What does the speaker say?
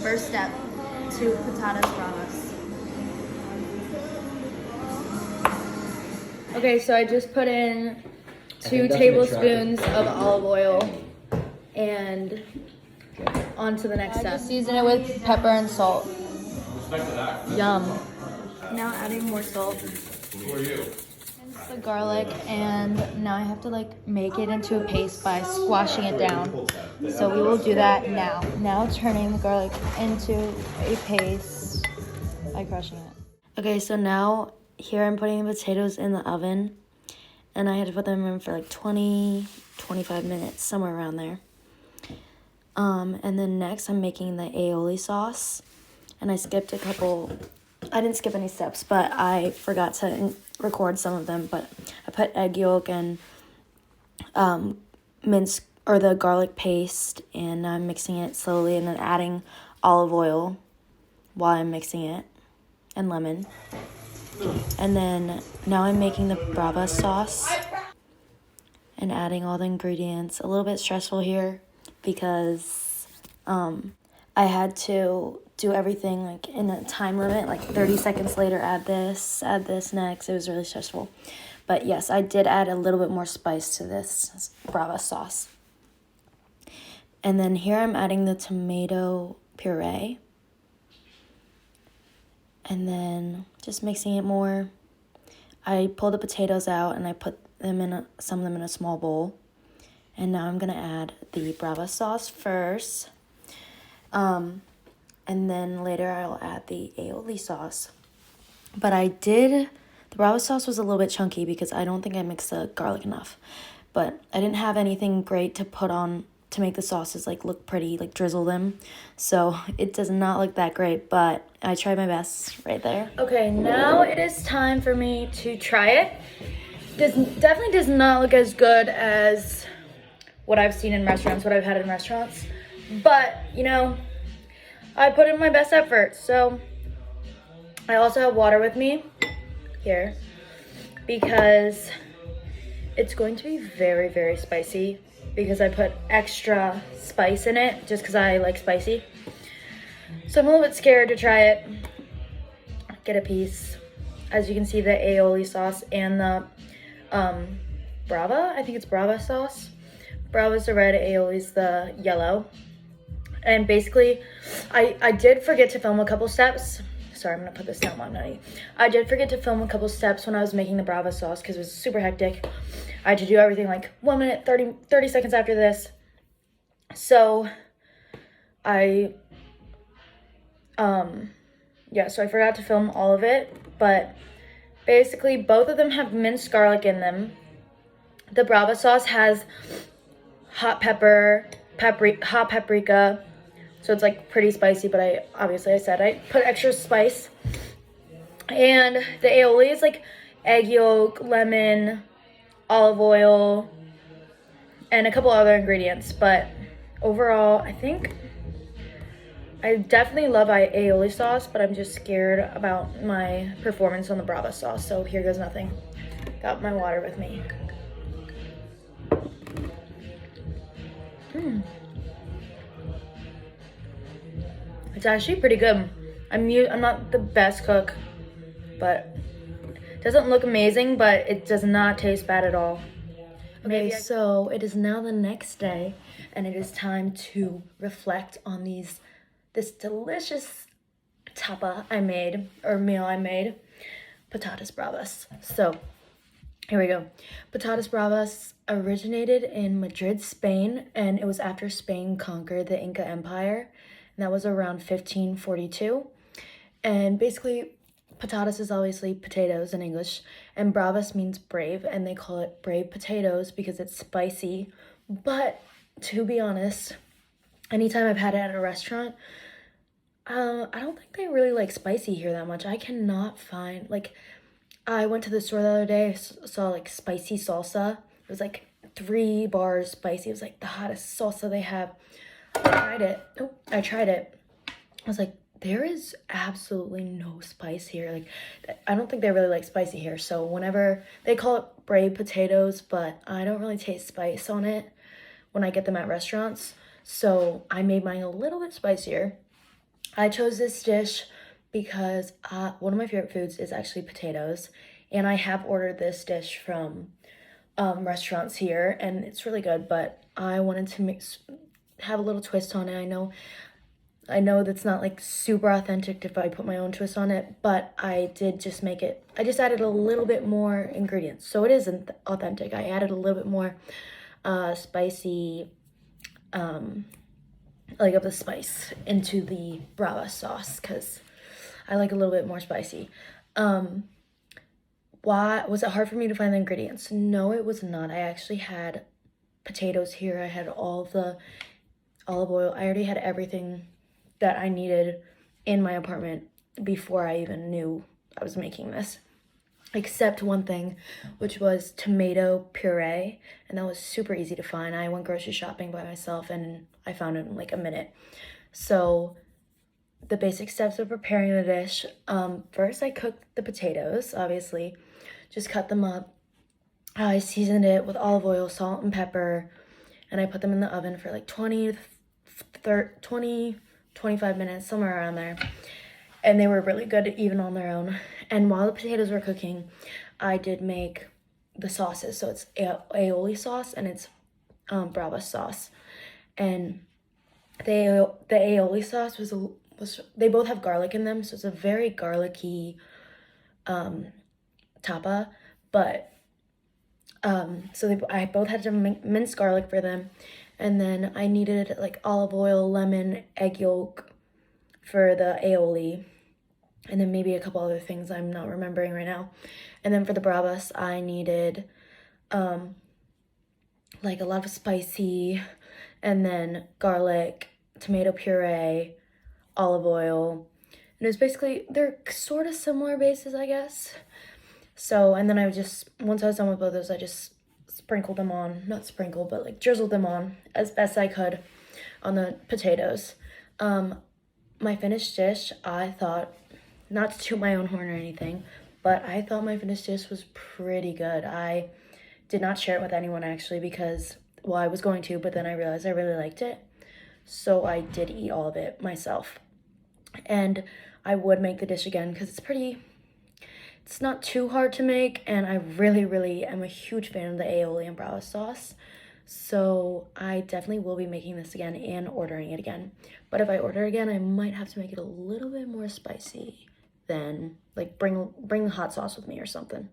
First step to Patatas Bravas. Okay, so I just put in 2 tablespoons of olive oil and on to the next step. Season it with pepper and salt. Yum. Now adding more salt. Who are you? The garlic, and now I have to like make it into a paste by squashing it down. So we will do that now. Now turning the garlic into a paste by crushing it. Okay, so now here I'm putting the potatoes in the oven, and I had to put them in for like 20-25 minutes, somewhere around there. And then next I'm making the aioli sauce, and I skipped a couple. I didn't skip any steps, but I forgot to record some of them. But I put egg yolk and the garlic paste, and I'm mixing it slowly, and then adding olive oil while I'm mixing it, and lemon. And then now I'm making the Bravas sauce and adding all the ingredients. A little bit stressful here because I had to do everything like in a time limit, like 30 seconds later add this next. It was really stressful. But yes, I did add a little bit more spice to this Bravas sauce. And then here I'm adding the tomato puree. And then just mixing it more. I pulled the potatoes out and I put them some of them in a small bowl. And now I'm gonna add the Bravas sauce first. And then later I'll add the aioli sauce. But the Bravas sauce was a little bit chunky because I don't think I mixed the garlic enough. But I didn't have anything great to put on to make the sauces like look pretty, like drizzle them. So it does not look that great, but I tried my best right there. Okay, now it is time for me to try it. This definitely does not look as good as what I've seen in restaurants, what I've had in restaurants. But, you know, I put in my best effort. So I also have water with me here because it's going to be very, very spicy because I put extra spice in it just because I like spicy. So I'm a little bit scared to try it. Get a piece. As you can see, the aioli sauce and the Brava, I think it's Brava sauce. Brava's the red, aioli's the yellow. And basically, I did forget to film a couple steps. Sorry, I'm gonna put this down while I'm not eating. I did forget to film a couple steps when I was making the Brava sauce because it was super hectic. I had to do everything like 1 minute, 30 seconds after this. So so I forgot to film all of it, but basically both of them have minced garlic in them. The Brava sauce has hot paprika, so it's like pretty spicy, but I put extra spice. And the aioli is like egg yolk, lemon, olive oil, and a couple other ingredients. But overall, I think I definitely love aioli sauce, but I'm just scared about my performance on the Brava sauce. So here goes nothing. Got my water with me. It's actually pretty good. I'm not the best cook, but it doesn't look amazing, but it does not taste bad at all. Okay, so it is now the next day, and it is time to reflect on this delicious tapa I made, or meal I made, Patatas Bravas. So here we go. Patatas Bravas originated in Madrid, Spain, and it was after Spain conquered the Inca Empire, and that was around 1542. And basically, patatas is obviously potatoes in English, and Bravas means brave, and they call it brave potatoes because it's spicy. But to be honest, anytime I've had it at a restaurant, I don't think they really like spicy here that much. I cannot find, like, I went to the store the other day, saw like spicy salsa. It was like 3 bars spicy. It was like the hottest salsa they have. I tried it. I was like, there is absolutely no spice here. Like, I don't think they really like spicy here. So whenever they call it brave potatoes, but I don't really taste spice on it when I get them at restaurants. So I made mine a little bit spicier. I chose this dish because one of my favorite foods is actually potatoes, and I have ordered this dish from restaurants here, and it's really good. But I wanted to have a little twist on it. I know that's not like super authentic if I put my own twist on it, but I did just make it. I just added a little bit more ingredients, so it isn't authentic. I added a little bit more spicy, like of the spice into the Bravas sauce because I like a little bit more spicy. Why was it hard for me to find the ingredients? No, it was not. I actually had potatoes here. I had all the olive oil. I already had everything that I needed in my apartment before I even knew I was making this. Except one thing, which was tomato puree, and that was super easy to find. I went grocery shopping by myself and I found it in like a minute. So the basic steps of preparing the dish. First I cooked the potatoes, obviously. Just cut them up. I seasoned it with olive oil, salt, and pepper, and I put them in the oven for like 25 minutes, somewhere around there. And they were really good even on their own. And while the potatoes were cooking, I did make the sauces. So it's aioli sauce and it's Bravas sauce. And the aioli sauce was they both have garlic in them, so it's a very garlicky tapa. But so I both had to mince garlic for them, and then I needed like olive oil, lemon, egg yolk for the aioli, and then maybe a couple other things I'm not remembering right now. And then for the Bravas, I needed like a lot of spicy, and then garlic, tomato puree, olive oil. And it was basically, they're sort of similar bases, I guess. So, and then once I was done with both those, I just sprinkled them on, not sprinkled, but like drizzled them on as best I could on the potatoes. My finished dish, I thought, not to toot my own horn or anything, but I thought my finished dish was pretty good. I did not share it with anyone actually because, well, I was going to, but then I realized I really liked it. So I did eat all of it myself. And I would make the dish again because it's not too hard to make, and I really, really am a huge fan of the aioli and Bravas sauce. So I definitely will be making this again and ordering it again. But if I order again, I might have to make it a little bit more spicy than, like, bring the hot sauce with me or something.